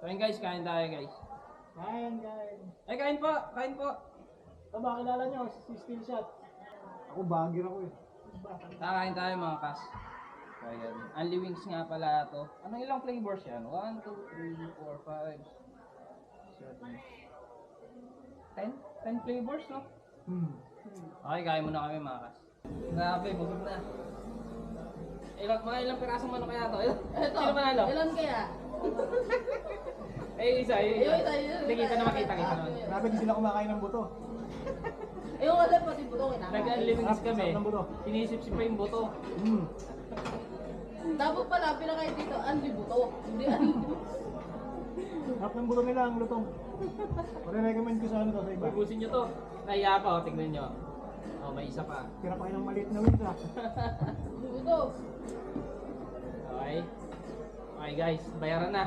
So yun guys, kain tayo guys. Kain. Ay, kain po! Kain po! Ito ba, kilala nyo? Si Steel Shot. Ako, bagger ako eh. Kakain tayo mga kas. So yun. Only wings nga pala to. Anong ilang flavors yan? 1, 2, 3, 4, 5, 7, 10 flavors, no? Okay, kain muna kami mga kas. Grabe, bugod na. Mga ilang pirasong manok kaya to? Ito, Sino manalo? ilan kaya? Isa. Hindi, kita na makita. Grabe, di sila kumakain ng buto. Yung wala pati buto kinakain. Nag-unli wings kami. Sarap ng buto. Sinisip-sip pa yung buto. Dapat pala, pinakain dito, anli buto. Hindi anli. Sarap ng buto nila ang lutong. Pare-recommend ko sa ano to, sa iba. Ibusin nyo to. Naiya pa, tignan nyo. Oh, may isa pa. Tira pa kayo ng maliit na wings ah. Buto. Okay. Okay guys, bayaran na.